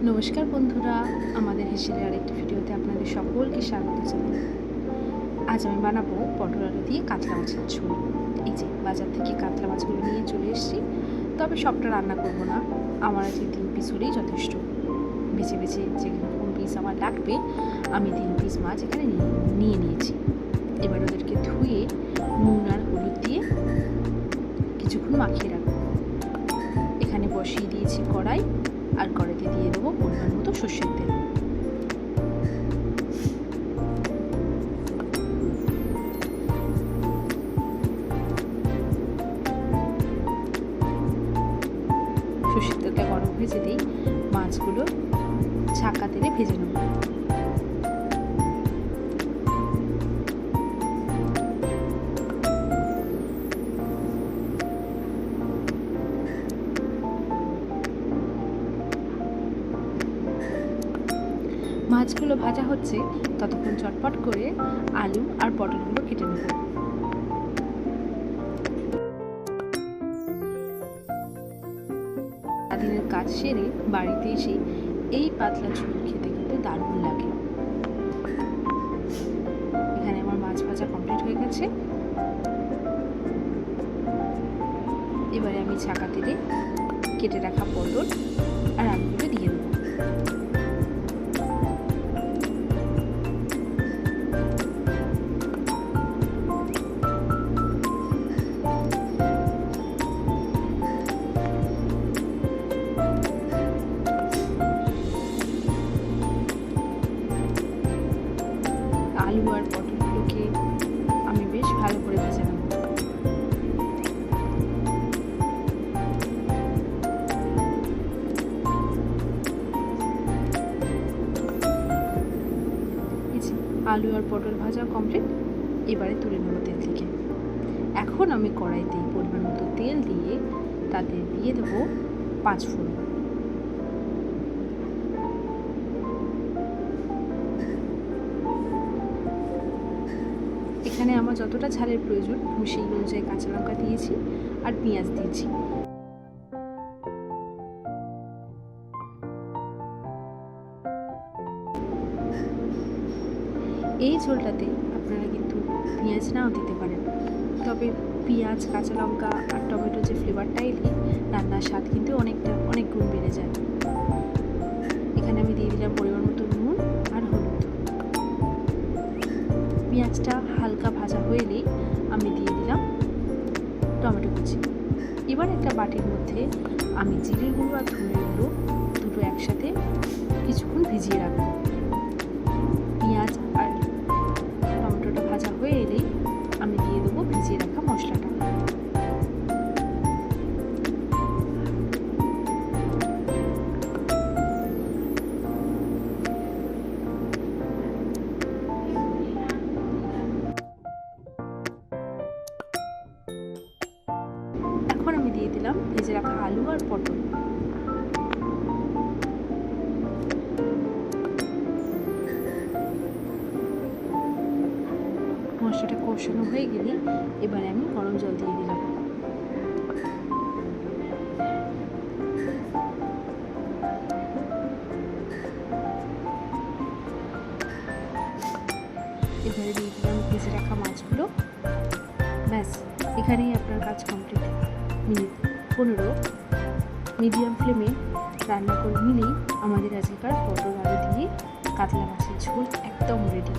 নমস্কার বন্ধুরা, আমাদের হেসেলের আরেকটি ভিডিওতে আপনাদের সকলকে স্বাগত জানাই। আজ আমি বানাবো পটল আলু দিয়ে কাতলা মাছের ঝোল। এই যে বাজার থেকে কাতলা মাছগুলো নিয়ে চলে এসেছি, তবে সবটা রান্না করব না, আমার আজকে 3 পিস হলেই যথেষ্ট। বেছে বেছে যেগুলো কোন পিস আমার লাগবে আমি 3 পিস মাছ এখানে নিয়ে নিয়েছি। এবার ওদেরকে ধুয়ে নুন আর হলুদ দিয়ে কিছুক্ষণ মাখিয়ে রাখবো। এখানে বসিয়ে দিয়েছি কড়াই, আর কড়াইতে দিয়ে দেবো পরিমাণ মতো সর্ষের তেল। সর্ষের তেলটা গরম হয়ে যেতেই মাছগুলো ছাঁকা তেলে ভেজে নেব। মাছগুলো ভাজা হচ্ছে ততক্ষণ চটপট করে আলু আর পটলগুলো কেটে নেব। সারাদিনের কাজ সেরে বাড়িতে এসে এই পাতলা ঝোল খেতে কিন্তু দারুণ লাগে। এখানে আমার মাছ ভাজা কমপ্লিট হয়ে গেছে। এবারে আমি ছাঁকা তেলে কেটে রাখা পটল আর আলুগুলো দিয়ে দেবো। আলু আর পটলগুলোকে আমি বেশ ভালো করে ভেজে নেব। আলু আর পটল ভাজা কমপ্লিট। এবারে তুলে নেব তেল থেকে। এখন আমি কড়াইতে পরিমাণ মতো তেল দিয়ে তাতে দিয়ে দেবো 5 ফোড়ন। এখানে আমার যতটা ঝালের প্রয়োজন আমি সেই অনুযায়ী কাঁচা লঙ্কা দিয়েছি আর পেঁয়াজ দিয়েছি। এই ঝোলটাতে আপনারা কিন্তু পেঁয়াজ নাও দিতে পারেন, তবে পেঁয়াজ, কাঁচা লঙ্কা আর টমেটোর যে ফ্লেভারটা এলে রান্নার স্বাদ কিন্তু অনেক গুণ বেড়ে যায়। এখানে আমি দিয়ে দিলাম পরিমাণ মতো নুন আর হলুদ। পেঁয়াজটা হালকা ভাজা হয়ে এলে আমি দিয়ে দিলাম টমেটো কুচি। এবার একটা বাটির মধ্যে আমি জিরের গুঁড়ো আর ধনের গুঁড়ো দুটো একসাথে কিছুক্ষণ ভিজিয়ে রাখবো। পেঁয়াজ আর টমেটোটা ভাজা হয়ে এলেই আমি দিয়ে দেবো ভিজিয়ে রাখা মশলাটা। এখন আমি দিয়ে দিলাম ভেজে রাখা আলু আর পটল। মশলাটা কষানো হয়ে গেলে এবারে আমি গরম জল দিয়ে দিলাম। এবারে দিয়ে দিলাম ভেজে রাখা মাছগুলো। ব্যাস, এখানেই আপনার কাজ কমপ্লিট। মিনিট 15 মিডিয়াম ফ্লেমে রান্না করে নিলেই আমাদের আজকের পটল আলু দিয়ে কাতলা মাছের ঝোল একদম রেডি।